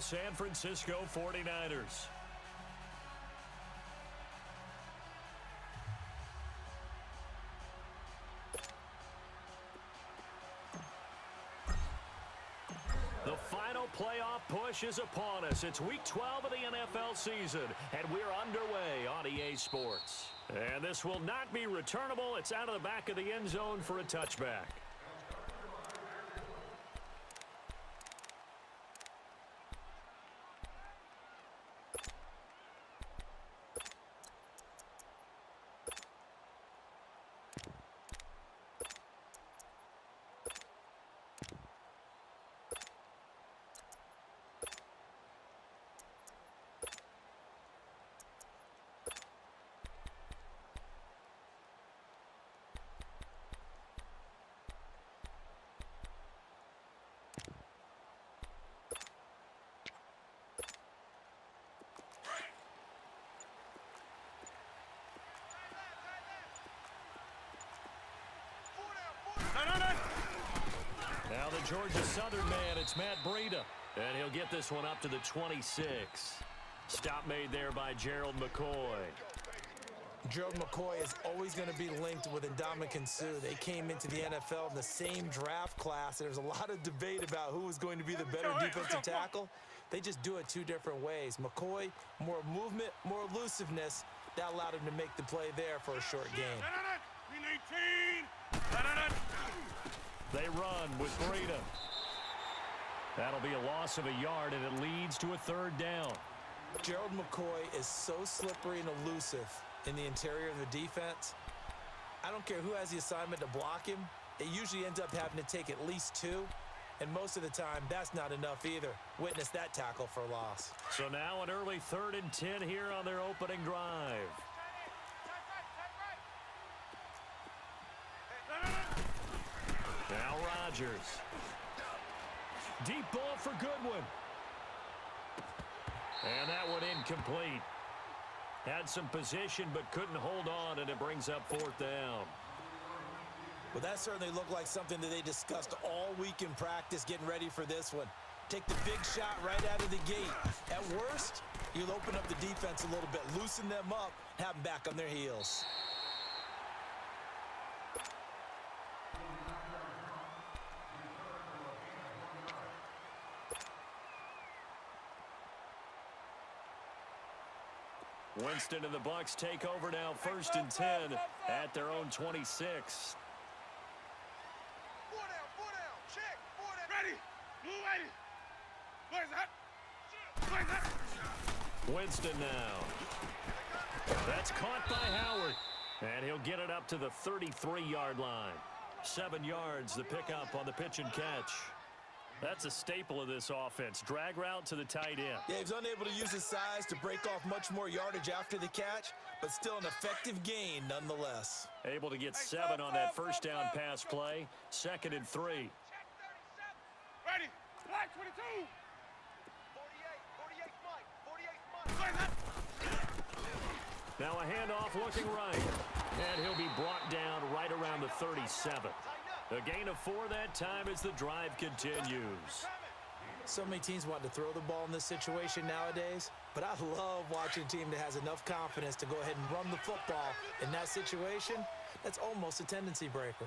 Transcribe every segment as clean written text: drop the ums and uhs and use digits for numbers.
San Francisco 49ers. The final playoff push is upon us. It's week 12 of the NFL season, and we're underway on EA Sports. And this will not be returnable. It's out of the back of the end zone for a touchback. Now the Georgia Southern man, it's Matt Breida. And he'll get this one up to the 26. Stop made there by Gerald McCoy. Gerald McCoy is always going to be linked with Ndamukong Suh. They came into the NFL in the same draft class. There's a lot of debate about who was going to be the better defensive tackle. They just do it two different ways. McCoy, more movement, more elusiveness. That allowed him to make the play there for a short gain. They run with Breida. That'll be a loss of a yard, and it leads to a third down. Gerald McCoy is so slippery and elusive in the interior of the defense. I don't care who has the assignment to block him. It usually ends up having to take at least two, and most of the time, that's not enough either. Witness that tackle for loss. So now an early 3rd and 10 here on their opening drive. Now Rodgers. Deep ball for Goodwin. And that one incomplete. Had some position but couldn't hold on, and it brings up 4th down. Well, that certainly looked like something that they discussed all week in practice getting ready for this one. Take the big shot right out of the gate. At worst, you'll open up the defense a little bit, loosen them up, have them back on their heels. Winston and the Bucs take over now, 1st and 10 at their own 26. Winston now. That's caught by Howard. And he'll get it up to the 33-yard line. 7 yards, the pickup on the pitch and catch. That's a staple of this offense. Drag route to the tight end. Yeah, he was unable to use his size to break off much more yardage after the catch, but still an effective gain nonetheless. Able to get 7 on that first down pass play. 2nd and 3. Ready. Black 22. 48 Mike. Now a handoff looking right. And he'll be brought down right around the 37. A gain of 4 that time as the drive continues. So many teams want to throw the ball in this situation nowadays, but I love watching a team that has enough confidence to go ahead and run the football. In that situation, that's almost a tendency breaker.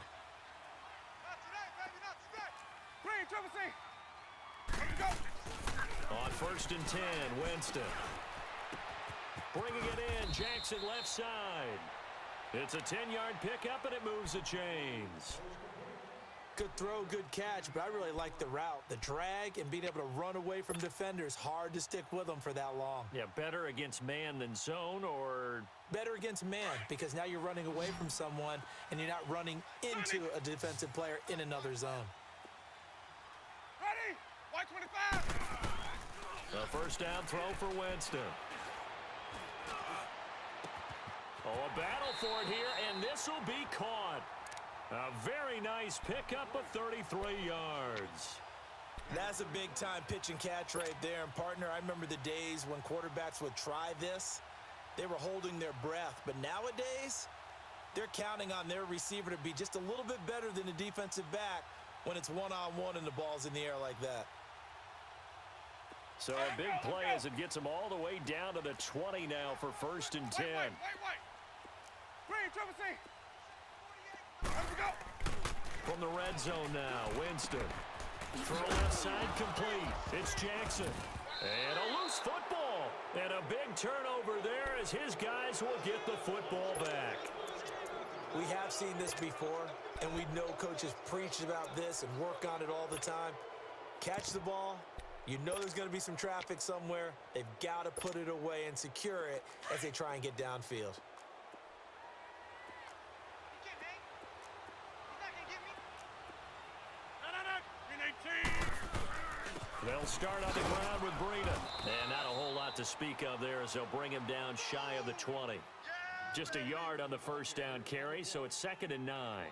On 1st and 10, Winston. Bringing it in, Jackson left side. It's a 10-yard pickup, and it moves the chains. Good throw, good catch, but I really like the route. The drag and being able to run away from defenders, hard to stick with them for that long. Yeah, better against man than zone, or? Better against man, because now you're running away from someone and you're not running into a defensive player in another zone. Ready? White 25. A first down throw for Winston. Oh, a battle for it here, and this will be caught. A very nice pickup of 33 yards. That's a big-time pitch and catch right there. And, partner, I remember the days when quarterbacks would try this. They were holding their breath. But nowadays, they're counting on their receiver to be just a little bit better than the defensive back when it's one-on-one and the ball's in the air like that. So a big play as it gets him all the way down to the 20 now for 1st and 10. Wait. Green, Trevor, see. Let me go. From the red zone now, Winston. Throw left side complete. It's Jackson. And a loose football. And a big turnover there as his guys will get the football back. We have seen this before, and we know coaches preach about this and work on it all the time. Catch the ball. You know there's going to be some traffic somewhere. They've got to put it away and secure it as they try and get downfield. They'll start on the ground with Breida. And not a whole lot to speak of there as they'll bring him down shy of the 20. Just a yard on the 1st down carry, so it's 2nd and 9.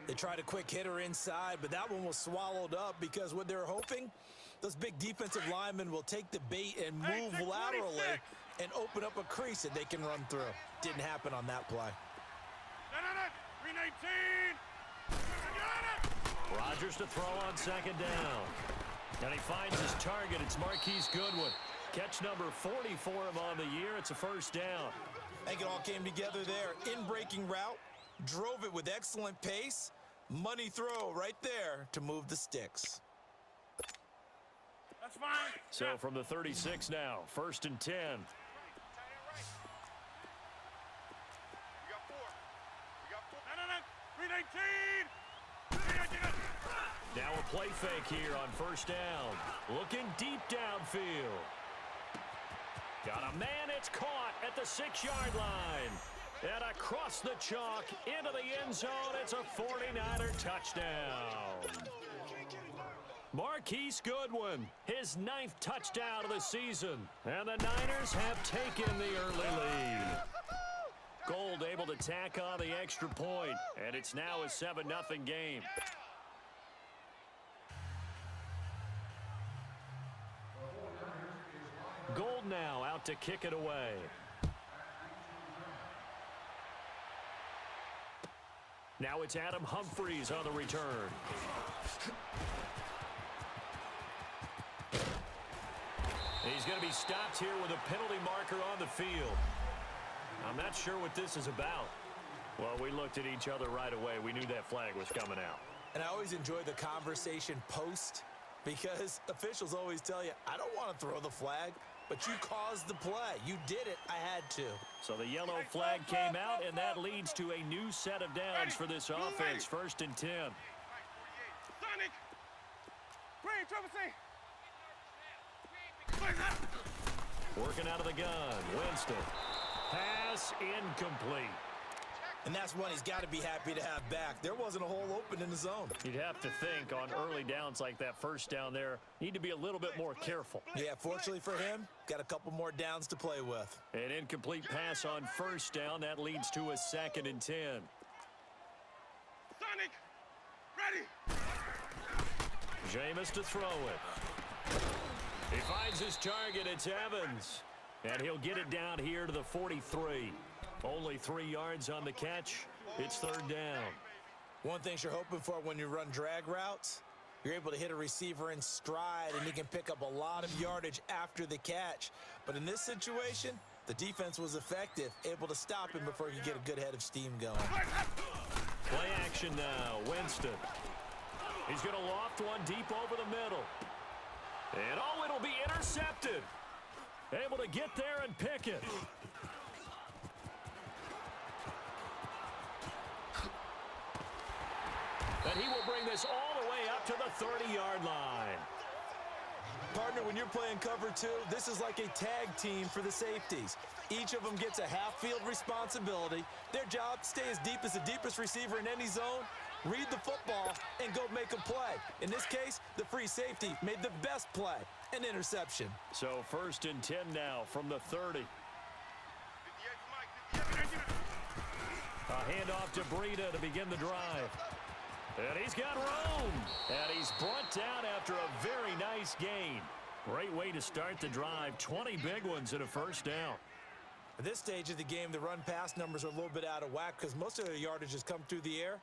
They tried a quick hitter inside, but that one was swallowed up because what they're hoping, those big defensive linemen will take the bait and move laterally and open up a crease that they can run through. Didn't happen on that play. 319. Rodgers to throw on 2nd down. And he finds his target. It's Marquise Goodwin. Catch number 40 for him on the year. It's a 1st down. I think it all came together there. In-breaking route, drove it with excellent pace. Money throw right there to move the sticks. That's fine. So from the 36 now, 1st and 10. We got 4. No. 319. Now a play fake here on 1st down. Looking deep downfield. Got a man, it's caught at the 6-yard line. And across the chalk into the end zone, it's a 49er touchdown. Marquise Goodwin, his 9th touchdown of the season. And the Niners have taken the early lead. Gold able to tack on the extra point, and it's now a 7-0 game. Gold now out to kick it away. Now it's Adam Humphries on the return. He's going to be stopped here with a penalty marker on the field. I'm not sure what this is about. Well, we looked at each other right away. We knew that flag was coming out. And I always enjoy the conversation post because officials always tell you, I don't want to throw the flag, but you caused the play. You did it. I had to. So the yellow flag came out, and that leads to a new set of downs for this offense. 1st and 10. Sonic. Green, Trevor, see. Working out of the gun. Winston. Pass incomplete. And that's one he's got to be happy to have back. There wasn't a hole open in the zone. You'd have to think on early downs like that 1st down there, need to be a little bit more careful. Yeah, fortunately for him, got a couple more downs to play with. An incomplete pass on 1st down. That leads to a 2nd and 10. Sonic. Ready. Jameis to throw it. He finds his target. It's Evans. And he'll get it down here to the 43. Only 3 yards on the catch. It's 3rd down. One thing you're hoping for when you run drag routes, you're able to hit a receiver in stride, and he can pick up a lot of yardage after the catch. But in this situation, the defense was effective, able to stop him before he could get a good head of steam going. Play action now. Winston. He's going to loft one deep over the middle. And oh, it'll be intercepted. Able to get there and pick it. And he will bring this all the way up to the 30-yard line. Partner, when you're playing cover 2, this is like a tag team for the safeties. Each of them gets a half-field responsibility. Their job, stay as deep as the deepest receiver in any zone, read the football, and go make a play. In this case, the free safety made the best play, an interception. So 1st and 10 now from the 30. A handoff to Breida to begin the drive. And he's got room. And he's brought down after a very nice gain. Great way to start the drive. 20 big ones and a 1st down. At this stage of the game, the run-pass numbers are a little bit out of whack because most of the yardage has come through the air.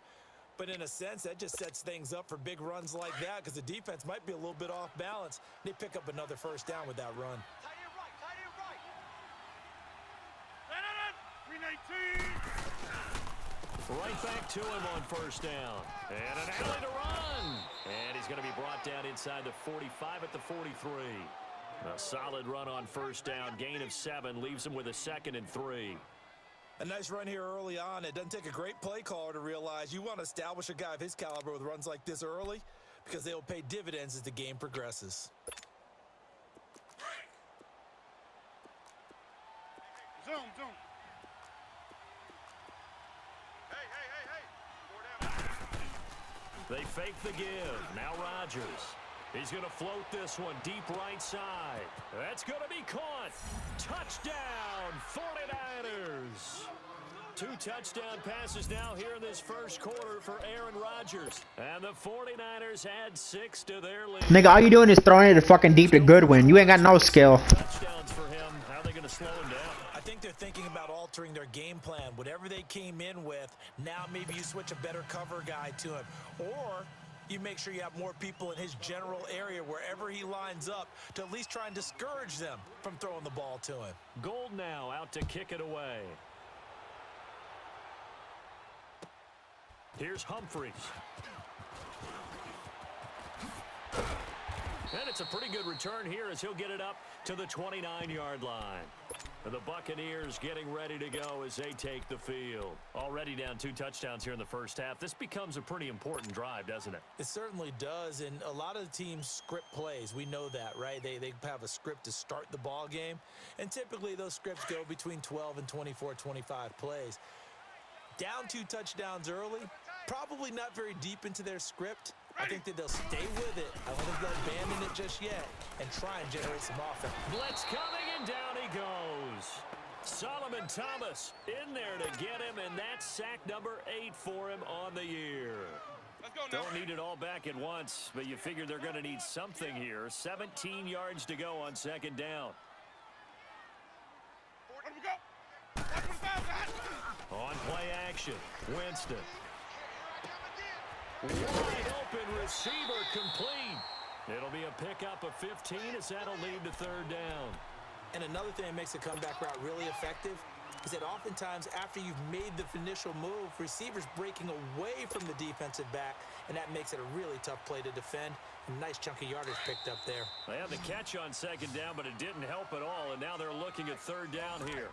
But in a sense, that just sets things up for big runs like that because the defense might be a little bit off balance. They pick up another first down with that run. Tight end right, tight end right. Green 18. Right back to him on first down. And an alley to run. And he's going to be brought down inside the 45 at the 43. A solid run on first down. Gain of 7 leaves him with a 2nd and 3. A nice run here early on. It doesn't take a great play caller to realize you want to establish a guy of his caliber with runs like this early because they will pay dividends as the game progresses. Zoom. Hey. They fake the give. Now Rodgers. He's going to float this one deep right side. That's going to be caught. Touchdown, 49ers. 2 touchdown passes now here in this first quarter for Aaron Rodgers. And the 49ers add 6 to their lead. Nigga, all you doing is throwing it fucking deep to Goodwin. You ain't got no skill. Touchdowns for him. How are they going to slow him down? I think they're thinking about altering their game plan. Whatever they came in with, now maybe you switch a better cover guy to him. Or you make sure you have more people in his general area wherever he lines up to at least try and discourage them from throwing the ball to him. Gold now out to kick it away. Here's Humphries. And it's a pretty good return here as he'll get it up to the 29-yard line. And the Buccaneers getting ready to go as they take the field. Already down 2 touchdowns here in the first half. This becomes a pretty important drive, doesn't it? It certainly does, and a lot of the teams script plays. We know that, right? They have a script to start the ball game, and typically those scripts go between 12 and 24, 25 plays. Down 2 touchdowns early, probably not very deep into their script. I think that they'll stay with it. I don't think they'll abandon it just yet and try and generate some offense. Blitz coming, and down he goes. Solomon Thomas in there to get him, and that's sack number 8 for him on the year. Let's go now. Don't need it all back at once, but you figure they're going to need something here. 17 yards to go on 2nd down. Let me go. 125. On play action, Winston. Wide open receiver complete. It'll be a pickup of 15 as that'll lead to 3rd down. And another thing that makes the comeback route really effective is that oftentimes after you've made the initial move, receivers breaking away from the defensive back, and that makes it a really tough play to defend. A nice chunk of yardage picked up there. They had the catch on 2nd down, but it didn't help at all, and now they're looking at 3rd down here.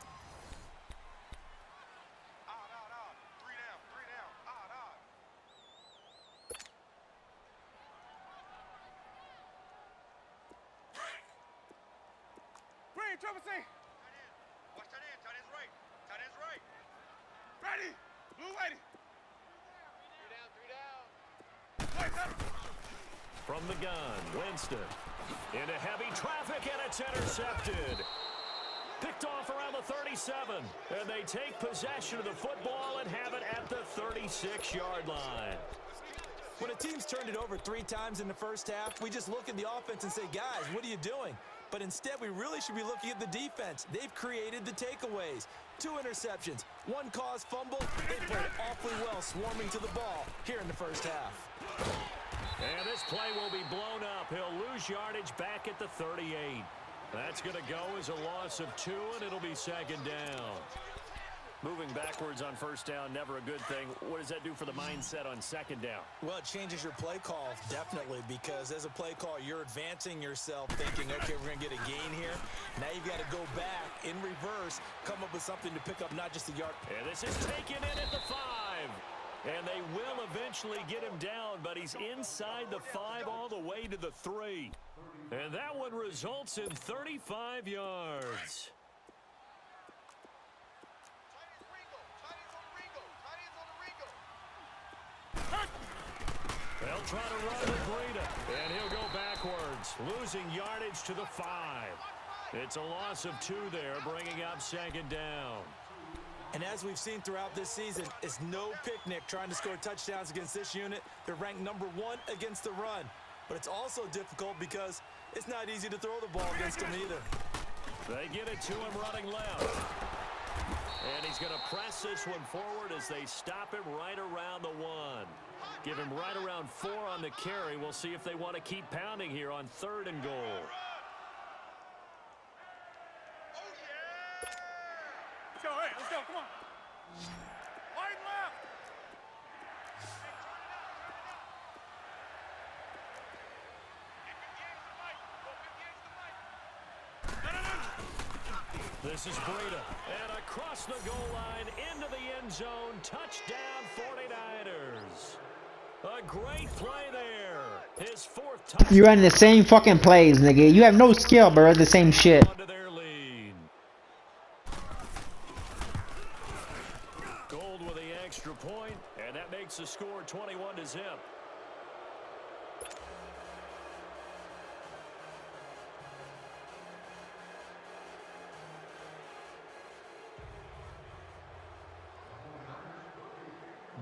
Trouble C. Watch tight end. Tight end's right. Tight end's right. Ready. Blue waiting. 3 down. From the gun, Winston. Into heavy traffic, and it's intercepted. Picked off around the 37. And they take possession of the football and have it at the 36-yard line. When a team's turned it over 3 times in the first half, we just look at the offense and say, guys, what are you doing? But instead, we really should be looking at the defense. They've created the takeaways. 2 interceptions, 1 caused fumble. They played awfully well swarming to the ball here in the first half. And this play will be blown up. He'll lose yardage back at the 38. That's going to go as a loss of 2, and it'll be 2nd down. Moving backwards on 1st down, never a good thing. What does that do for the mindset on 2nd down? Well, it changes your play call, definitely, because as a play call, you're advancing yourself thinking, okay, we're going to get a gain here. Now you've got to go back in reverse, come up with something to pick up not just a yard. And this is taken in at the 5. And they will eventually get him down, but he's inside the 5 all the way to the 3. And that one results in 35 yards. They'll try to run with Breida, and he'll go backwards, losing yardage to the 5. It's a loss of 2 there, bringing up 2nd down. And as we've seen throughout this season, it's no picnic trying to score touchdowns against this unit. They're ranked number 1 against the run. But it's also difficult because it's not easy to throw the ball against them either. They get it to him running left. And he's going to press this one forward as they stop him right around the 1. Give him right around 4 on the carry. We'll see if they want to keep pounding here on 3rd and goal. Let's go, hey, let's go, come on. Wide left. This is Breida. And across the goal line, into the end zone. Touchdown, 49ers. A great play there. His 4th touchdown. You running the same fucking plays, nigga. You have no skill, but the same shit. Onto their lead. Gold with the extra point, and that makes the score 21-0.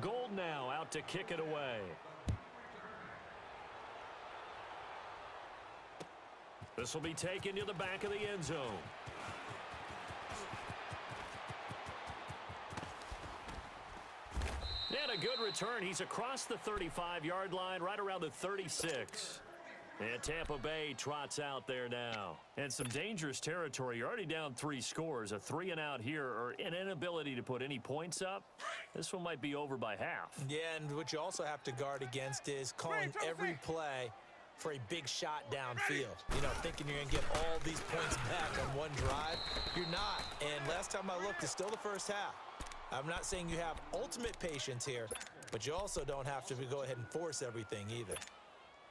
Gold now out to kick it away. This will be taken to the back of the end zone. And a good return. He's across the 35-yard line, right around the 36. And Tampa Bay trots out there now. And some dangerous territory. You're already down 3 scores. A 3-and-out here, or an inability to put any points up. This one might be over by half. Yeah, and what you also have to guard against is calling every play for a big shot downfield. You know, thinking you're going to get all these points back on one drive. You're not. And last time I looked, it's still the first half. I'm not saying you have ultimate patience here, but you also don't have to go ahead and force everything either.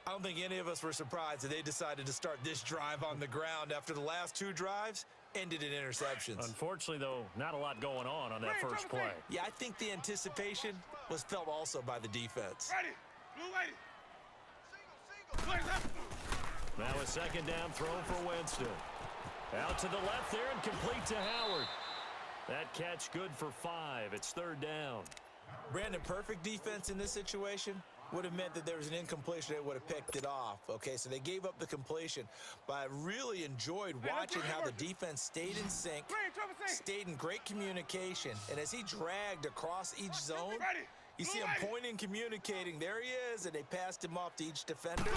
I don't think any of us were surprised that they decided to start this drive on the ground after the last 2 drives ended in interceptions. Unfortunately, though, not a lot going on that first play. Yeah, I think the anticipation was felt also by the defense. Ready. Blue lady. Single. Now a 2nd down throw for Winston. Out to the left there and complete to Howard. That catch good for 5. It's 3rd down. Brandon, perfect defense in this situation would have meant that there was an incompletion. They would have picked it off. Okay, so they gave up the completion, but I really enjoyed watching how the defense stayed in sync, stayed in great communication, and as he dragged across each zone, you see him pointing, communicating. There he is, and they passed him off to each defender.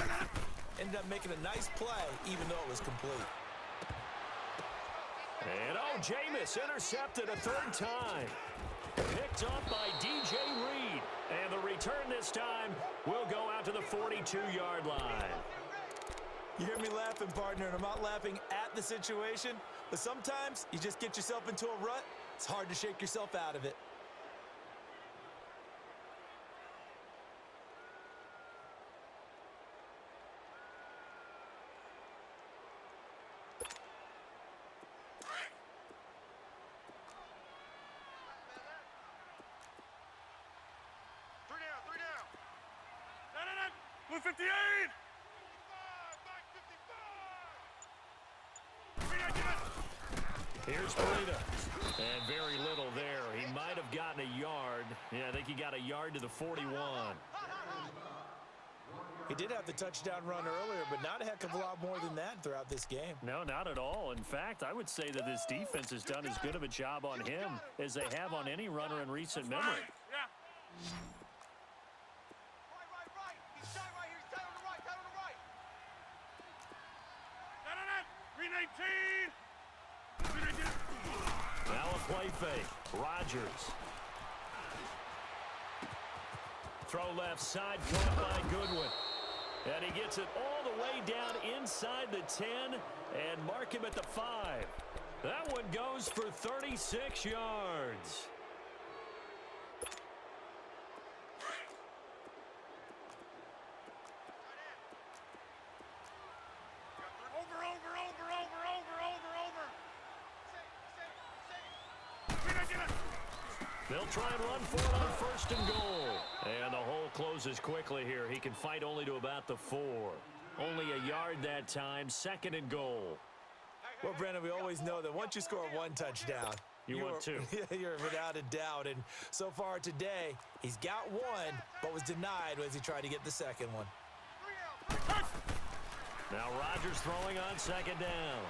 Ended up making a nice play, even though it was complete. And Jameis intercepted a 3rd time. Picked up by DJ Reed. And the return this time will go out to the 42-yard line. You hear me laughing, partner, and I'm not laughing at the situation, but sometimes you just get yourself into a rut. It's hard to shake yourself out of it. Blue 58! Here's Breida. And very little there. He might have gotten a yard. Yeah, I think he got a yard to the 41. He did have the touchdown run earlier, but not a heck of a lot more than that throughout this game. No, not at all. In fact, I would say that this defense has done as good of a job on him as they have on any runner in recent memory. Yeah. Green 18! Now a play fake. Rodgers. Throw left side, caught by Goodwin. And he gets it all the way down inside the 10 and mark him at the 5. That one goes for 36 yards. They'll try and run for it on 1st and goal. And the hole closes quickly here. He can fight only to about the 4. Only a yard that time. 2nd and goal. Well, Brandon, we always know that once you score 1 touchdown, you want 2. You're without a doubt. And so far today, he's got 1, but was denied as he tried to get the 2nd one. Now Rodgers throwing on 2nd down.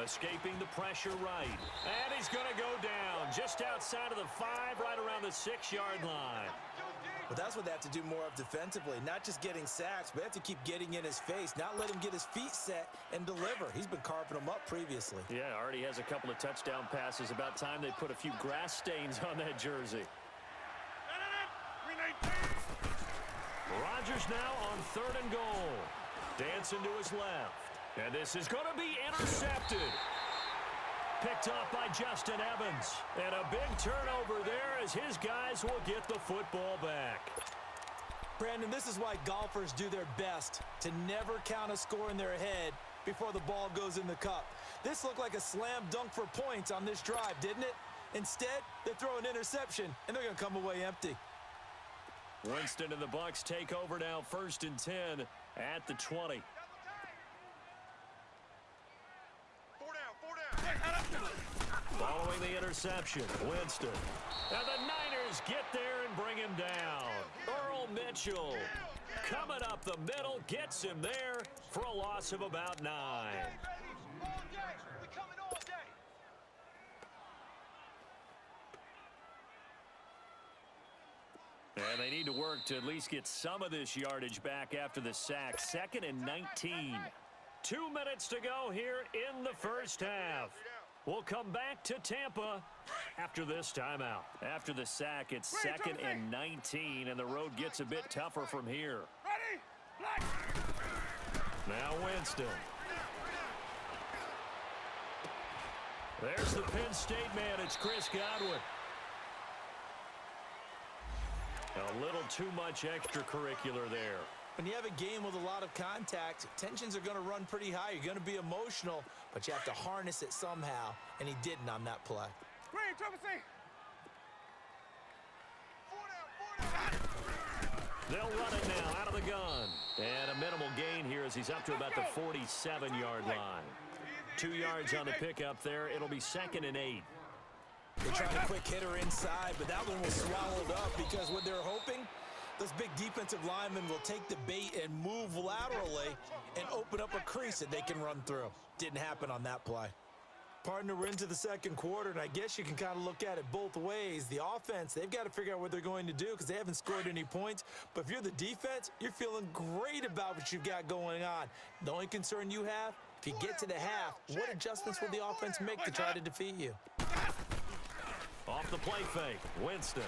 Escaping the pressure right. And he's going to go down just outside of the 5, right around the 6-yard line. Well, that's what they have to do more of defensively. Not just getting sacks, but they have to keep getting in his face, not let him get his feet set and deliver. He's been carving them up previously. Yeah, already has a couple of touchdown passes. About time they put a few grass stains on that jersey. Rodgers now on 3rd and goal. Dancing to his left. And this is going to be intercepted. Picked off by Justin Evans. And a big turnover there as his guys will get the football back. Brandon, this is why golfers do their best to never count a score in their head before the ball goes in the cup. This looked like a slam dunk for points on this drive, didn't it? Instead, they throw an interception, and they're going to come away empty. Winston and the Bucs take over now, 1st and 10 at the 20. Following the interception, Winston. And the Niners get there and bring him down. Earl Mitchell coming up the middle, gets him there for a loss of about 9. And they need to work to at least get some of this yardage back after the sack. 2nd and 19. 2 minutes to go here in the first half. We'll come back to Tampa after this timeout. After the sack, it's 2nd and 19, and the road gets a bit tougher from here. Now Winston. There's the Penn State man. It's Chris Godwin. A little too much extracurricular there. When you have a game with a lot of contact, tensions are going to run pretty high. You're going to be emotional, but you have to harness it somehow, and he didn't on that play. They'll run it now out of the gun. And a minimal gain here as he's up to about the 47-yard line. 2 yards on the pickup there. It'll be 2nd and 8. They tried a quick hitter inside, but that one was swallowed up because what they're hoping, those big defensive linemen will take the bait and move laterally and open up a crease that they can run through. Didn't happen on that play. Partner, we're into the 2nd quarter, and I guess you can kind of look at it both ways. The offense, they've got to figure out what they're going to do because they haven't scored any points. But if you're the defense, you're feeling great about what you've got going on. The only concern you have, if you get to the half, what adjustments will the offense make to try to defeat you? Off the play fake, Winston.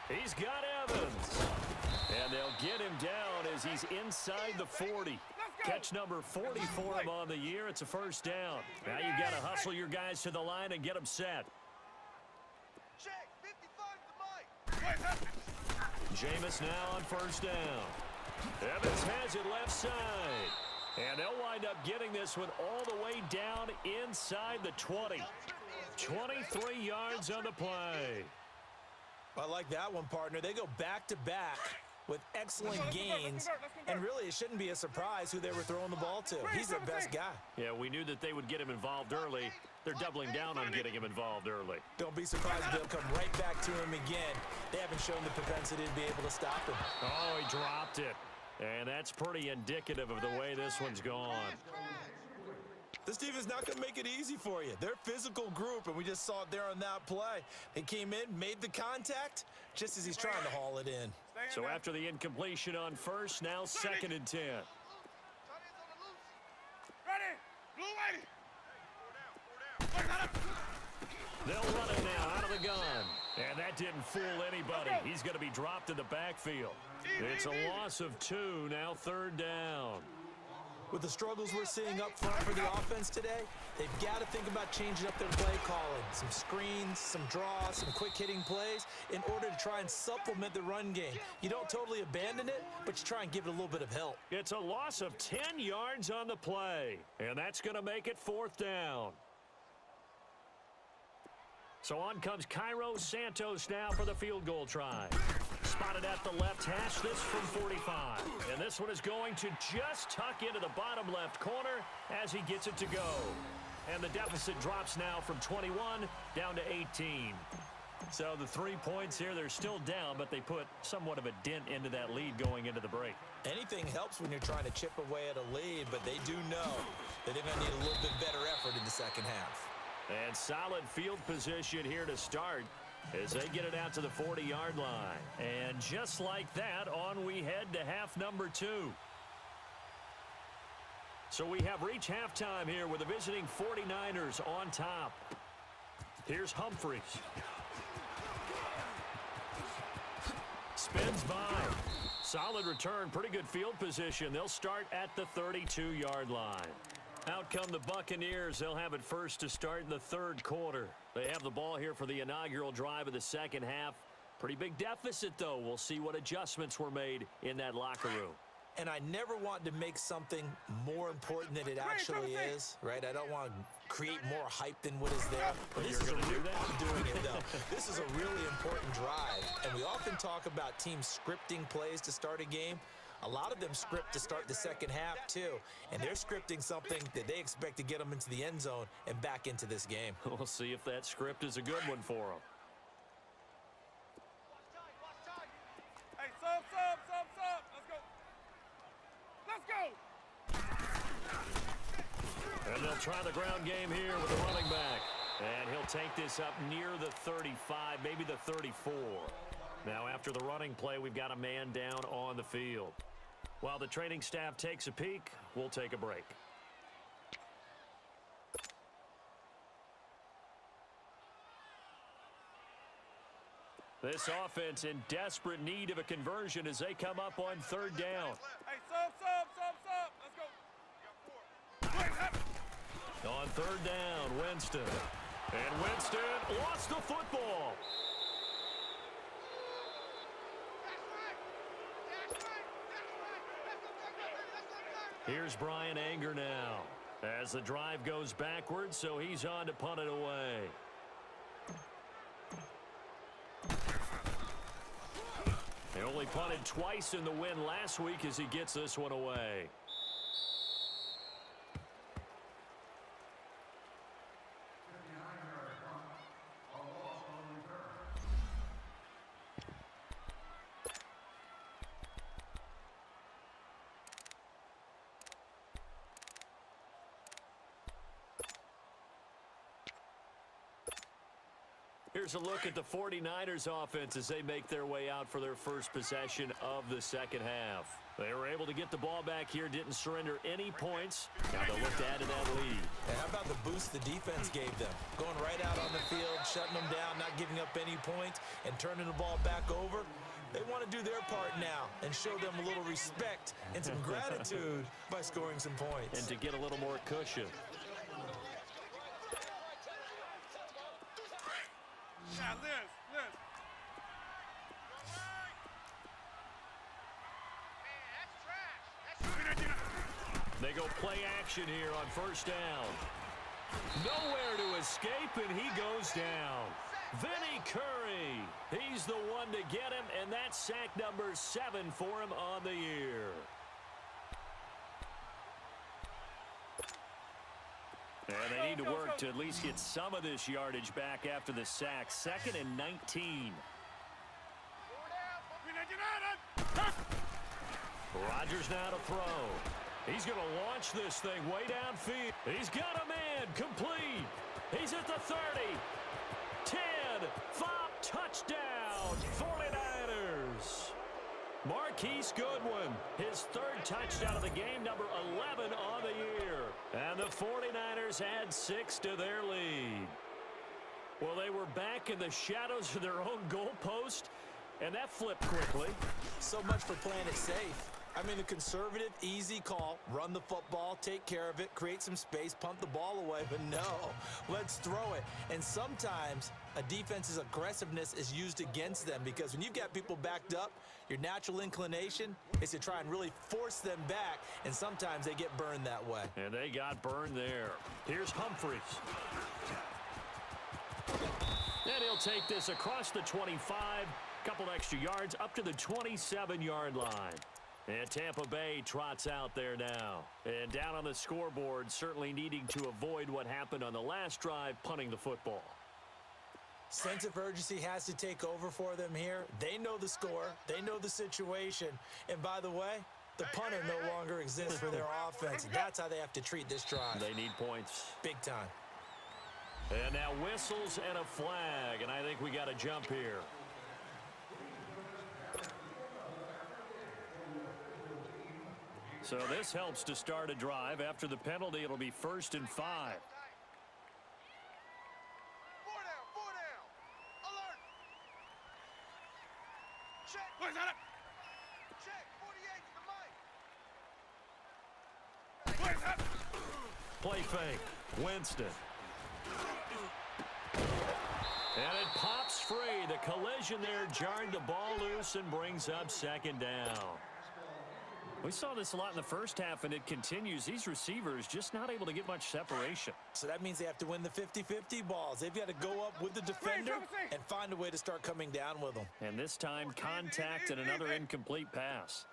He's got Evans. And they'll get him down as he's inside the 40. Catch number 40 for him on the year. It's a 1st down. Now you've got to hustle your guys to the line and get them set. Jameis now on 1st down. Evans has it left side. And they'll wind up getting this one all the way down inside the 20. 23 yards on the play. I like that one, partner. They go back-to-back with excellent gains, and really it shouldn't be a surprise who they were throwing the ball to. He's their best guy. Yeah, we knew that they would get him involved early. They're doubling down on getting him involved early. Don't be surprised if they'll come right back to him again. They haven't shown the propensity to be able to stop him. Oh, he dropped it. And that's pretty indicative of the way this one's gone. This team is not going to make it easy for you. They're a physical group, and we just saw it there on that play. They came in, made the contact, just as he's trying to haul it in. So after the incompletion on 1st, now 2nd and 10. They'll run it now out of the gun. And that didn't fool anybody. He's going to be dropped in the backfield. It's a loss of 2, now 3rd down. With the struggles we're seeing up front for the offense today, they've got to think about changing up their play calling. Some screens, some draws, some quick hitting plays in order to try and supplement the run game. You don't totally abandon it, but you try and give it a little bit of help. It's a loss of 10 yards on the play, and that's going to make it 4th down. So on comes Cairo Santos now for the field goal try. Spotted at the left hash, this from 45. And this one is going to just tuck into the bottom left corner as he gets it to go. And the deficit drops now from 21 down to 18. So the 3 points here, they're still down, but they put somewhat of a dent into that lead going into the break. Anything helps when you're trying to chip away at a lead, but they do know that they're going to need a little bit better effort in the second half. And solid field position here to start. as they get it out to the 40-yard line. And just like that, on we head to half number 2. So we have reached halftime here with the visiting 49ers on top. Here's Humphries. Spins by. Solid return, pretty good field position. They'll start at the 32-yard line. Out come the Buccaneers. They'll have it first to start in the third quarter. They have the ball here for the inaugural drive of the second half. Pretty big deficit, though. We'll see what adjustments were made in that locker room. And I never want to make something more important than it actually is, right? I don't want to create more hype than what is there. But You're going to do that? I'm doing it, though. This is a really important drive. And we often talk about teams scripting plays to start a game. A lot of them script to start the second half, too. And they're scripting something that they expect to get them into the end zone and back into this game. We'll see if that script is a good one for them. Hey, sub. Let's go. And they'll try the ground game here with the running back. And he'll take this up near the 35, maybe the 34. Now, after the running play, we've got a man down on the field. While the training staff takes a peek, we'll take a break. This offense in desperate need of a conversion as they come up on third down. Hey, sub. Let's go. On third down, Winston. And Winston lost the football. Here's Brian Anger now as the drive goes backwards, so he's on to punt it away. They only punted twice in the win last week as he gets this one away. Here's a look at the 49ers offense as they make their way out for their first possession of the second half. They were able to get the ball back here, didn't surrender any points. Now they'll look to add to that lead. And how about the boost the defense gave them? Going right out on the field, shutting them down, not giving up any points, and turning the ball back over. They want to do their part now and show them a little respect and some gratitude by scoring some points. And to get a little more cushion. Yeah, Liz. They go play action here on first down. Nowhere to escape, and he goes down. Vinny Curry, he's the one to get him, and that's sack number 7 for him on the year. And they need to work to at least get some of this yardage back after the sack. 2nd and 19. Rodgers now to throw. He's going to launch this thing way downfield. He's got a man complete. He's at the 30. 10. 5. Touchdown. 49ers. Marquise Goodwin, his 3rd touchdown of the game, number 11 on the year. And the 49ers add 6 to their lead. Well, they were back in the shadows of their own goalpost, and that flipped quickly. So much for playing it safe. I mean, a conservative, easy call, run the football, take care of it, create some space, punt the ball away. But no, let's throw it. And sometimes a defense's aggressiveness is used against them because when you've got people backed up, your natural inclination is to try and really force them back, and sometimes they get burned that way. And they got burned there. Here's Humphries. And he'll take this across the 25, couple extra yards up to the 27-yard line. And Tampa Bay trots out there now. And down on the scoreboard, certainly needing to avoid what happened on the last drive, punting the football. Sense of urgency has to take over for them here. They know the score. They know the situation. And by the way, the punter no longer exists for their offense. That's how they have to treat this drive. They need points. Big time. And now whistles and a flag, and I think we got a jump here. So this helps to start a drive. After the penalty, it'll be 1st and 5. 4 down, 4 down. Alert. Check. Where's that? Check. 48 to the mic. Where's that? Play fake. Winston. And it pops free. The collision there jarred the ball loose and brings up 2nd down. We saw this a lot in the first half, and it continues. These receivers just not able to get much separation. So that means they have to win the 50-50 balls. They've got to go up with the defender and find a way to start coming down with them. And this time, contact and another incomplete pass.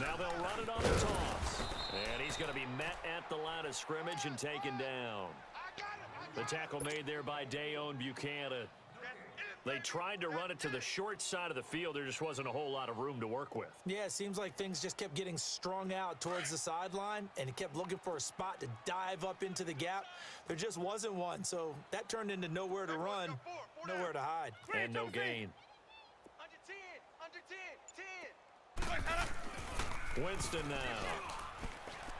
Now they'll run it on the toss. And he's going to be met at the line of scrimmage and taken down. The tackle made there by Dayon Buchanan. They tried to run it to the short side of the field. There just wasn't a whole lot of room to work with. Yeah, it seems like things just kept getting strung out towards the sideline, and he kept looking for a spot to dive up into the gap. There just wasn't one, so that turned into nowhere to run, nowhere to hide. And no gain. Under 10. Winston now.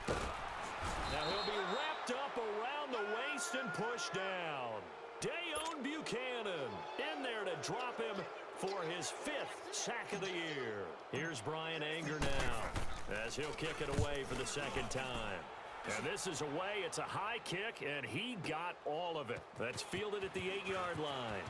Now he'll be wrapped up around the waist and pushed down. Dayon Buchanan in there to drop him for his 5th sack of the year. Here's Brian Anger now as he'll kick it away for the 2nd time. And this is away. It's a high kick, and he got all of it. That's fielded at the 8-yard line.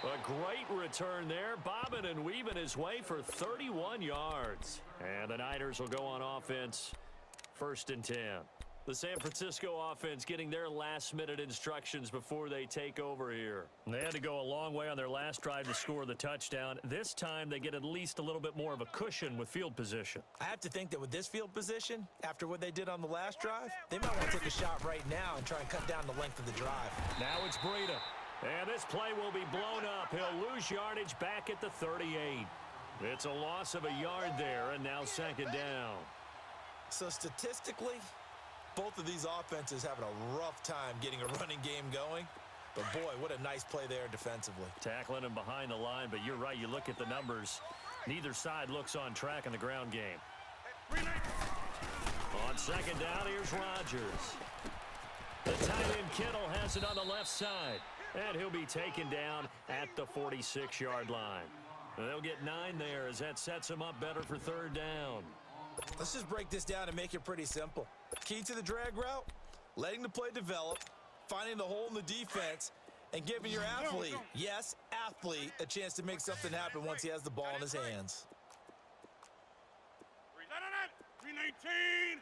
A great return there, bobbing and weaving his way for 31 yards. And the Niners will go on offense, 1st and 10. The San Francisco offense getting their last-minute instructions before they take over here. They had to go a long way on their last drive to score the touchdown. This time, they get at least a little bit more of a cushion with field position. I have to think that with this field position, after what they did on the last drive, they might want to take a shot right now and try and cut down the length of the drive. Now it's Breida. And this play will be blown up. He'll lose yardage back at the 38. It's a loss of a yard there, and now 2nd down. So statistically, both of these offenses having a rough time getting a running game going. But boy, what a nice play there defensively. Tackling him behind the line, but you're right. You look at the numbers. Neither side looks on track in the ground game. On 2nd down, here's Rodgers. The tight end Kittle has it on the left side. And he'll be taken down at the 46-yard line. They'll get 9 there as that sets him up better for 3rd down. Let's just break this down and make it pretty simple. Key to the drag route, letting the play develop, finding the hole in the defense, and giving your athlete, yes, athlete, a chance to make something happen once he has the ball in his hands. 319.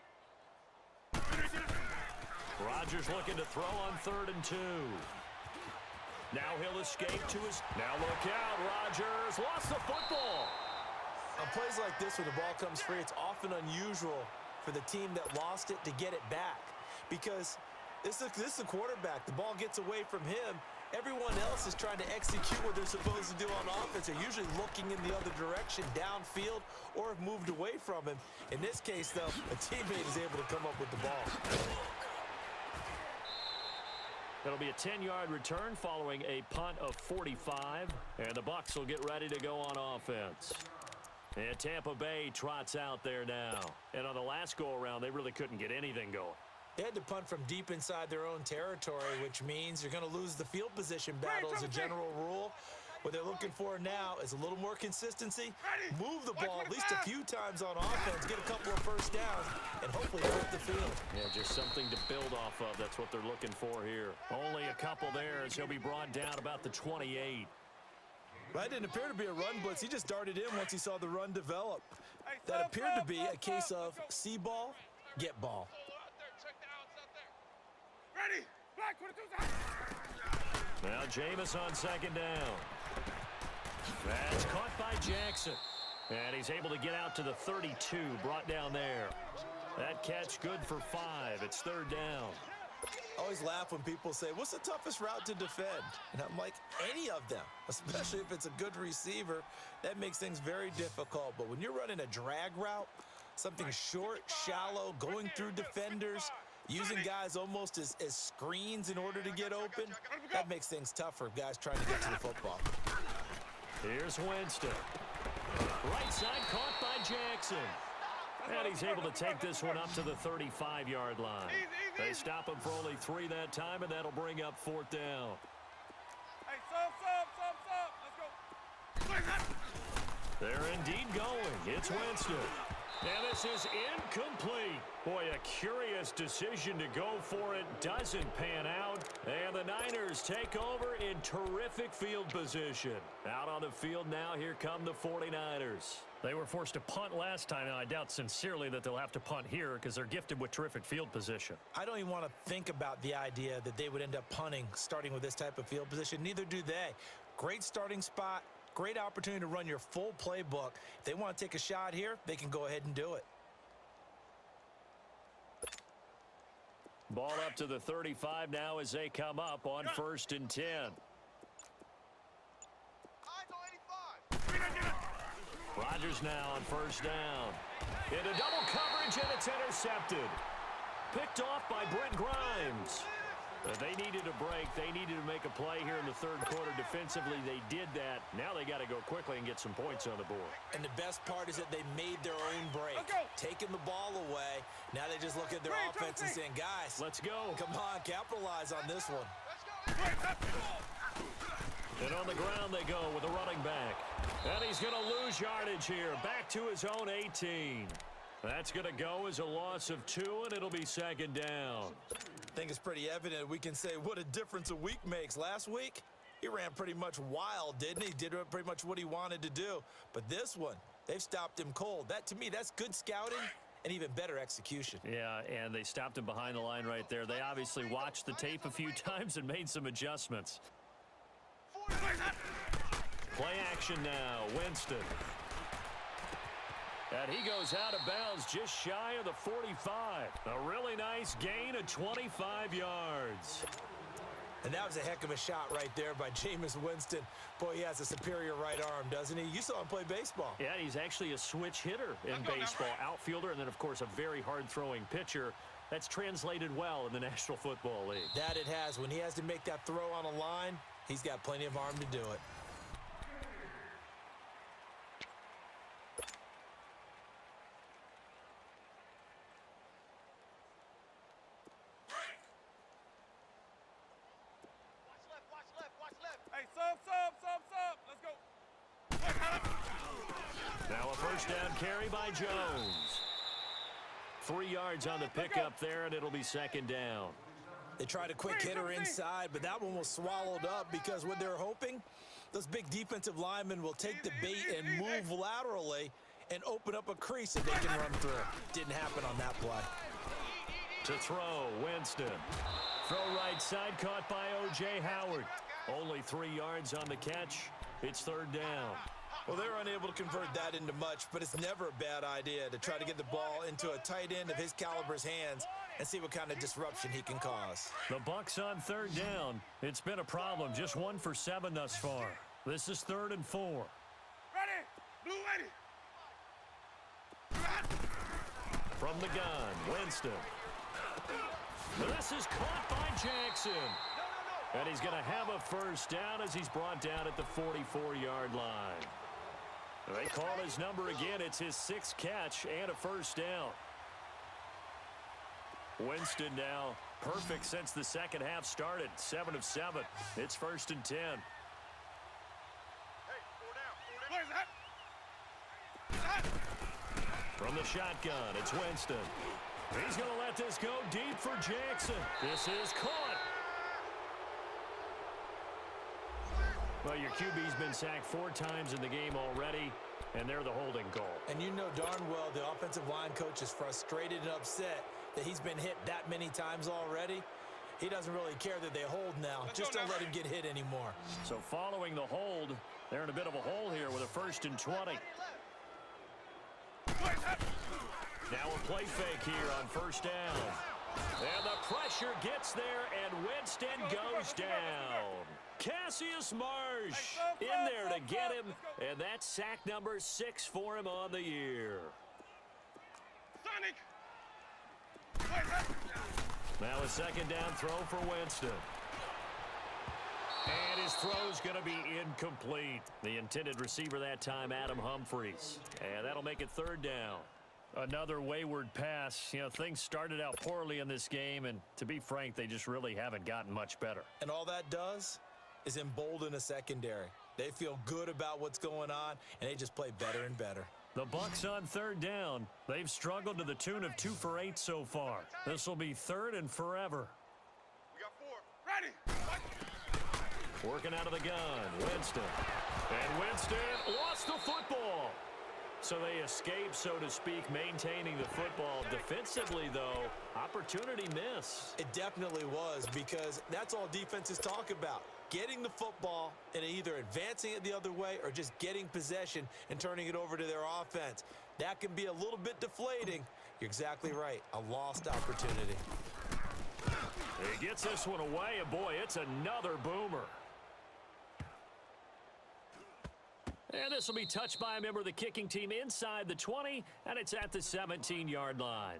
Rodgers looking to throw on 3rd and 2. Now he'll escape to his... Now look out, Rodgers lost the football. On plays like this, when the ball comes free, it's often unusual for the team that lost it to get it back. Because this is a quarterback. The ball gets away from him. Everyone else is trying to execute what they're supposed to do on offense. They're usually looking in the other direction, downfield, or have moved away from him. In this case, though, a teammate is able to come up with the ball. It'll be a 10-yard return following a punt of 45, and the Bucs will get ready to go on offense. And Tampa Bay trots out there now. And on the last go-around, they really couldn't get anything going. They had to punt from deep inside their own territory, which means you're going to lose the field position battle as a general rule. What they're looking for now is a little more consistency, move the ball at least a few times on offense, get a couple of first downs, and hopefully flip the field. Yeah, just something to build off of. That's what they're looking for here. Only a couple there as he'll be brought down about the 28. That didn't appear to be a run blitz. He just darted in once he saw the run develop. That appeared to be a case of see ball, get ball. Ready. Black 22's out. Now Jameis on 2nd down. That's caught by Jackson. And he's able to get out to the 32, brought down there. That catch good for 5. It's 3rd down. I always laugh when people say, what's the toughest route to defend? And I'm like, any of them, especially if it's a good receiver. That makes things very difficult. But when you're running a drag route, something short, shallow, going through defenders, using guys almost as screens in order to get open, that makes things tough for guys trying to get to the football. Here's Winston. Right side caught by Jackson. And he's able to take this one up to the 35-yard line. They stop him for only 3 that time, and that'll bring up 4th down. Hey, sub. Let's go. They're indeed going. It's Winston. And this is incomplete. Boy, a curious decision to go for it. Doesn't pan out. And the Niners take over in terrific field position. Out on the field now, here come the 49ers. They were forced to punt last time, and I doubt sincerely that they'll have to punt here because they're gifted with terrific field position. I don't even want to think about the idea that they would end up punting starting with this type of field position. Neither do they. Great starting spot. Great opportunity to run your full playbook. If they want to take a shot here, they can go ahead and do it. Ball up to the 35 now as they come up on 1st and 10. Rodgers now on 1st down. Into double coverage, and it's intercepted. Picked off by Brent Grimes. They needed a break. They needed to make a play here in the 3rd quarter. Defensively, they did that. Now they got to go quickly and get some points on the board. And the best part is that they made their own break. Taking the ball away. Now they just look at their offense and saying, guys, let's go. Come on, capitalize on this one. And on the ground they go with a running back. And he's going to lose yardage here. Back to his own 18. That's going to go as a loss of 2, and it'll be 2nd down. I think it's pretty evident we can say what a difference a week makes. Last week, he ran pretty much wild, didn't he? Did pretty much what he wanted to do. But this one, they've stopped him cold. That, to me, that's good scouting and even better execution. Yeah, and they stopped him behind the line right there. They obviously watched the tape a few times and made some adjustments. Play action now, Winston. And he goes out of bounds just shy of the 45. A really nice gain of 25 yards. And that was a heck of a shot right there by Jameis Winston. Boy, he has a superior right arm, doesn't he? You saw him play baseball. Yeah, he's actually a switch hitter in baseball. Outfielder, and then, of course, a very hard-throwing pitcher. That's translated well in the National Football League. That it has. When he has to make that throw on a line, he's got plenty of arm to do it. Now a first down carry by Jones. 3 yards on the pickup there, and it'll be 2nd down. They tried a quick hitter inside, but that one was swallowed up because what they're hoping, those big defensive linemen will take the bait and move laterally and open up a crease that they can run through. Didn't happen on that play. To throw, Winston. Throw right side, caught by O.J. Howard. Only 3 yards on the catch. It's 3rd down. Well, they're unable to convert that into much, but it's never a bad idea to try to get the ball into a tight end of his caliber's hands and see what kind of disruption he can cause. The Bucs on 3rd down. It's been a problem. Just 1 for 7 thus far. This is 3rd and 4. Ready? Blue ready. From the gun, Winston. This is caught by Jackson. And he's going to have a first down as he's brought down at the 44-yard line. They call his number again. It's his 6th catch and a first down. Winston now perfect since the second half started. 7 of 7. It's 1st and 10. Hey, 4 down. From the shotgun, it's Winston. He's going to let this go deep for Jackson. This is caught. Well, your QB's been sacked 4 times in the game already, and they're the holding call. And you know darn well the offensive line coach is frustrated and upset that he's been hit that many times already. He doesn't really care that they hold now. Just don't let him get hit anymore. So following the hold, they're in a bit of a hole here with a 1st and 20. Now a play fake here on 1st down. And the pressure gets there, and Winston goes down. Cassius Marsh in there to get him, and that's sack number 6 for him on the year. Sonic. Now a second down throw for Winston. And his throw's going to be incomplete. The intended receiver that time, Adam Humphries. And that'll make it 3rd down. Another wayward pass. You know, things started out poorly in this game, and to be frank, they just really haven't gotten much better. And all that does is embolden a secondary. They feel good about what's going on, and they just play better and better. The Bucs on 3rd down. They've struggled to the tune of 2 for 8 so far. This will be 3rd and forever. We got 4. Ready. Working out of the gun, Winston. And Winston lost the football. So they escape, so to speak, maintaining the football. Defensively, though, opportunity miss. It definitely was, because that's all defenses talk about. Getting the football and either advancing it the other way or just getting possession and turning it over to their offense. That can be a little bit deflating. You're exactly right. A lost opportunity. He gets this one away, and boy, it's another boomer. And this will be touched by a member of the kicking team inside the 20, and it's at the 17-yard line.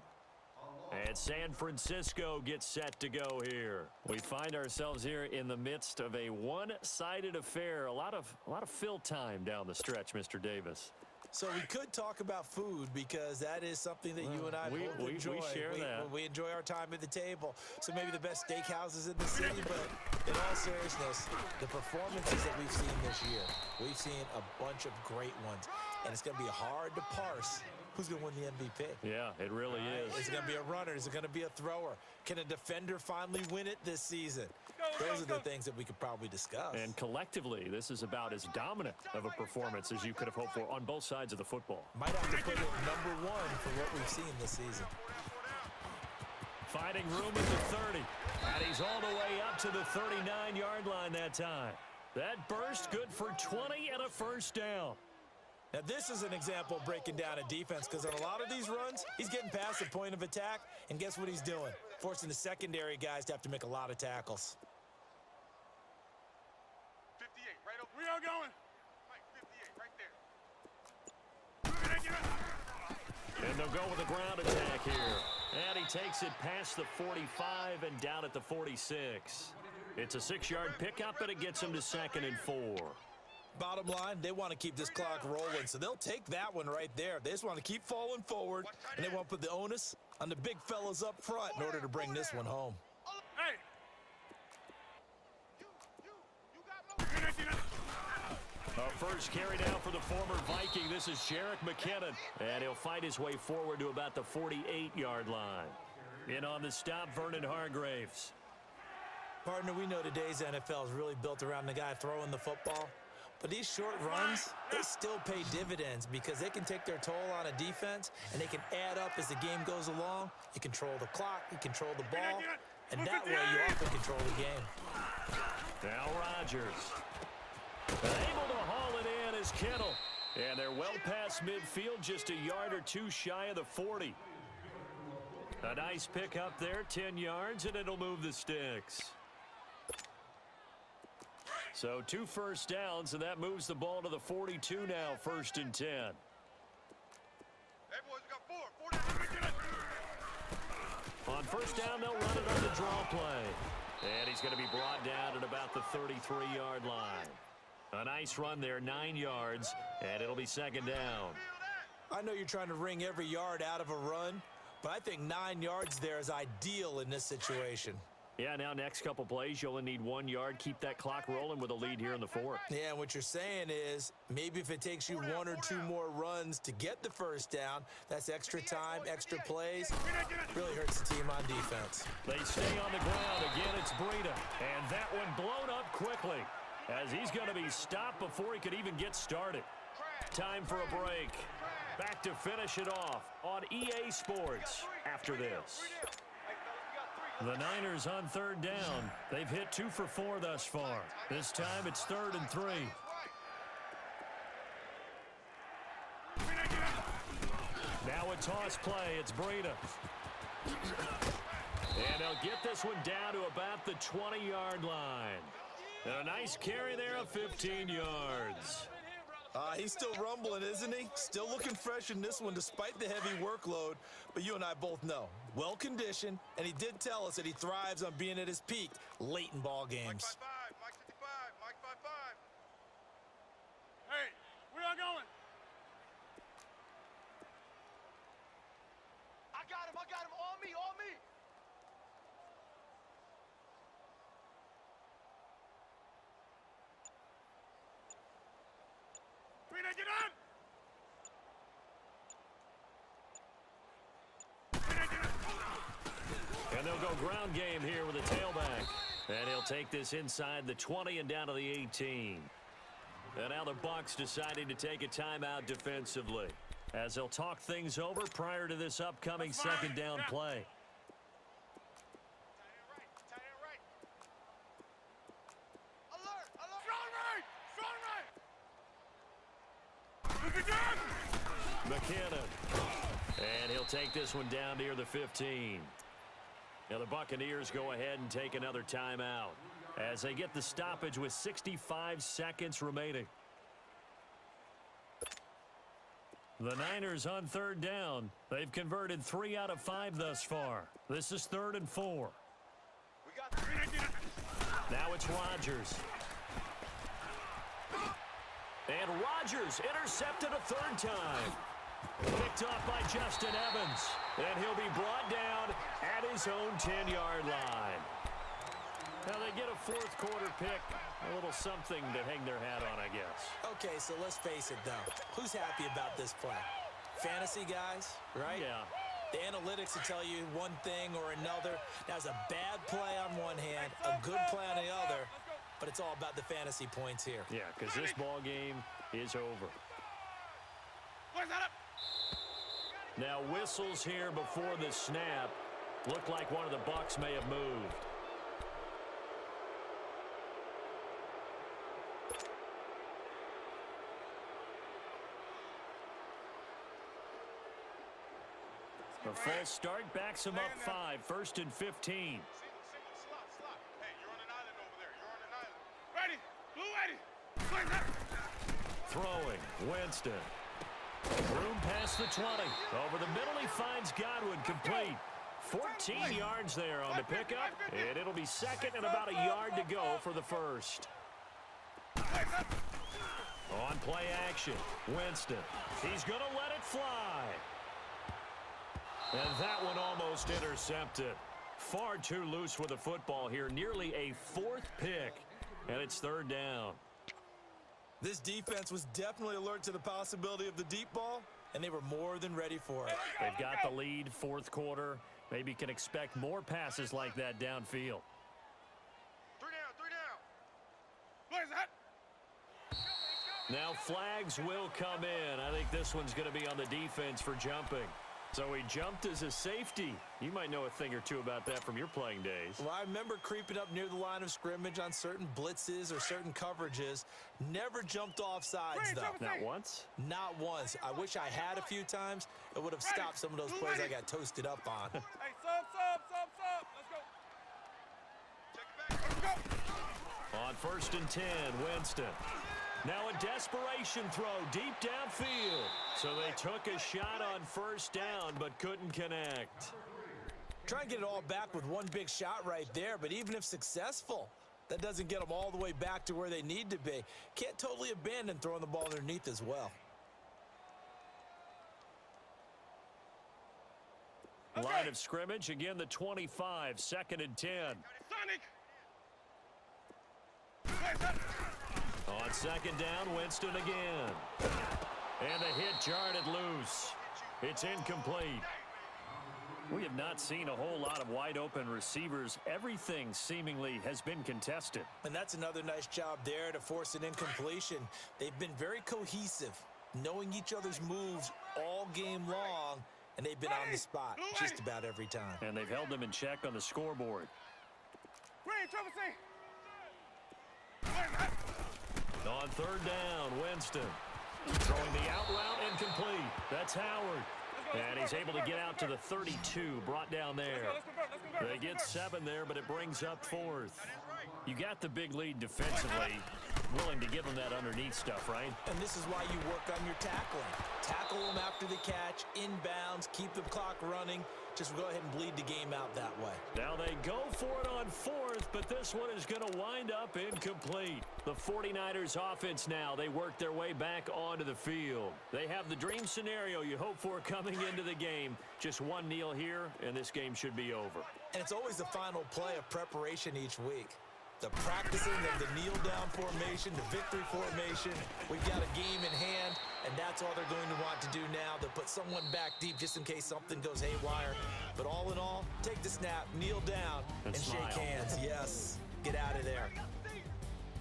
And San Francisco gets set to go here. We find ourselves here in the midst of a one-sided affair. A lot of fill time down the stretch, Mr. Davis. So we could talk about food, because that is something that you and I both enjoy. We share that. We enjoy our time at the table. So maybe the best steakhouses in the city, but in all seriousness, the performances that we've seen this year, we've seen a bunch of great ones. And it's going to be hard to parse who's going to win the MVP. Yeah, it really is. Is it going to be a runner? Is it going to be a thrower? Can a defender finally win it this season? Those are the things that we could probably discuss. And collectively, this is about as dominant of a performance as you could have hoped for on both sides of the football. Might have to put it #1 for what we've seen this season. Finding room at the 30. And he's all the way up to the 39-yard line that time. That burst good for 20 and a 1st down. Now, this is an example of breaking down a defense, because on a lot of these runs, he's getting past the point of attack, and guess what he's doing? Forcing the secondary guys to have to make a lot of tackles. 58, right over. We are going. Mike, 58, right there. And they'll go with a ground attack here. And he takes it past the 45 and down at the 46. It's a 6-yard pickup, and it gets him to 2nd and 4. Bottom line, they want to keep this clock rolling, so they'll take that one right there. They just want to keep falling forward, and they want to put the onus on the big fellas up front in order to bring this one home. Hey. A first carry down for the former Viking. This is Jerick McKinnon, and he'll fight his way forward to about the 48-yard line. In on the stop, Vernon Hargraves. Partner, we know today's NFL is really built around the guy throwing the football. But these short runs, they still pay dividends, because they can take their toll on a defense, and they can add up as the game goes along. You control the clock, you control the ball, and that way you often control the game. Now Rodgers. Able to haul it in is Kittle. And they're well past midfield, just a yard or two shy of the 40. A nice pick up there, 10 yards, and it'll move the sticks. So 2 first downs, and that moves the ball to the 42 now, 1st and 10. Hey, boys, we got 4. On 1st down, they'll run it on the draw play. And he's going to be brought down at about the 33-yard line. A nice run there, 9 yards, and it'll be 2nd down. I know you're trying to wring every yard out of a run, but I think 9 yards there is ideal in this situation. Yeah, now next couple plays, you only need 1 yard. Keep that clock rolling with a lead here in the 4th. Yeah, and what you're saying is maybe if it takes you 1 or 2 more runs to get the 1st down, that's extra time, extra plays. Really hurts the team on defense. They stay on the ground. Again, it's Breida. And that one blown up quickly, as he's going to be stopped before he could even get started. Time for a break. Back to finish it off on EA Sports after this. The Niners on 3rd down. They've hit 2 for 4 thus far. This time it's 3rd and 3. Now a toss play. It's Breida. And they'll get this one down to about the 20-yard line. And a nice carry there of 15 yards. He's still rumbling, isn't he? Still looking fresh in this one despite the heavy workload. But you and I both know, well-conditioned, and he did tell us that he thrives on being at his peak late in ball games. Mike 55, Mike 55. Hey, where y'all going? I got him, on me, on me. Rena, get on! And they'll go ground game here with a tailback. And he'll take this inside the 20 and down to the 18. And now the Bucs deciding to take a timeout defensively, as they'll talk things over prior to this upcoming second down play. McKinnon. And he'll take this one down near the 15. Now the Buccaneers go ahead and take another timeout as they get the stoppage with 65 seconds remaining. The Niners on third down. They've converted 3 out of 5 thus far. This is 3rd and 4. Now it's Rodgers. And Rodgers intercepted a 3rd time. Picked off by Justin Evans. And he'll be brought down at his own 10-yard line. Now they get a 4th quarter pick. A little something to hang their hat on, I guess. Okay, so let's face it, though. Who's happy about this play? Fantasy guys, right? Yeah. The analytics will tell you one thing or another. That was a bad play on one hand, a good play on the other. But it's all about the fantasy points here. Yeah, because this ball game is over. Now whistles here before the snap. Looked like one of the Bucs may have moved. A false start backs him up 5. 1st and 15. Single slot. Hey, you're on an island over there. You're on an island. Ready? Blue ready. Throwing. Winston. Room past the 20. Over the middle, he finds Godwin complete. 14 yards there on the pickup, and it'll be 2nd and about a yard to go for the 1st. On play action, Winston. He's going to let it fly. And that one almost intercepted. Far too loose with the football here. Nearly a 4th pick, and it's 3rd down. This defense was definitely alert to the possibility of the deep ball, and they were more than ready for it. They've got the lead, 4th quarter. Maybe can expect more passes like that downfield. 3 down. Where's that? Now flags will come in. I think this one's going to be on the defense for jumping. So he jumped as a safety. You might know a thing or two about that from your playing days. Well, I remember creeping up near the line of scrimmage on certain blitzes or certain coverages. Never jumped off sides, though. Not once? Not once. I wish I had a few times. It would have stopped some of those plays I got toasted up on. Hey, sub. Let's go. Let's go. On 1st and 10, Winston. Now a desperation throw deep downfield. So they took a shot on 1st down but couldn't connect. Try and get it all back with one big shot right there, but even if successful, that doesn't get them all the way back to where they need to be. Can't totally abandon throwing the ball underneath as well. Line of scrimmage, again the 25, 2nd and 10. Sonic. On 2nd down, Winston again. And the hit jarred it loose. It's incomplete. We have not seen a whole lot of wide open receivers. Everything seemingly has been contested. And that's another nice job there to force an incompletion. They've been very cohesive, knowing each other's moves all game long, and they've been on the spot just about every time. And they've held them in check on the scoreboard. On 3rd down, Winston. Throwing the out route incomplete. That's Howard. And he's able to get out to the 32, brought down there. They get 7 there, but it brings up 4th. You got the big lead defensively, willing to give them that underneath stuff, right? And this is why you work on your tackling. Tackle them after the catch, inbounds, keep the clock running. Just go ahead and bleed the game out that way. Now they go for it on 4th, but this one is going to wind up incomplete. The 49ers offense now, they work their way back onto the field. They have the dream scenario you hope for coming into the game. Just one kneel here, and this game should be over. And it's always the final play of preparation each week. The practicing of the kneel-down formation, the victory formation. We've got a game in hand, and that's all they're going to want to do now. They'll put someone back deep just in case something goes haywire. But all in all, take the snap, kneel down, and shake hands. Yes, get out of there.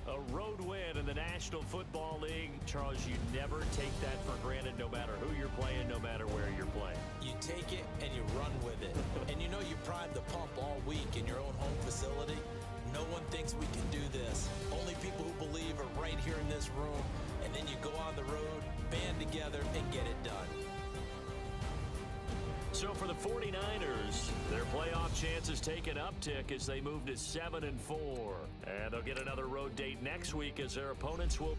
A road win in the National Football League. Charles, you never take that for granted no matter who you're playing, no matter where you're playing. You take it and you run with it. And you know you primed the pump all week in your own home facility. No one thinks we can do this. Only people who believe are right here in this room. And then you go on the road, band together, and get it done. So for the 49ers, their playoff chances take an uptick as they move to 7-4. And they'll get another road date next week as their opponents will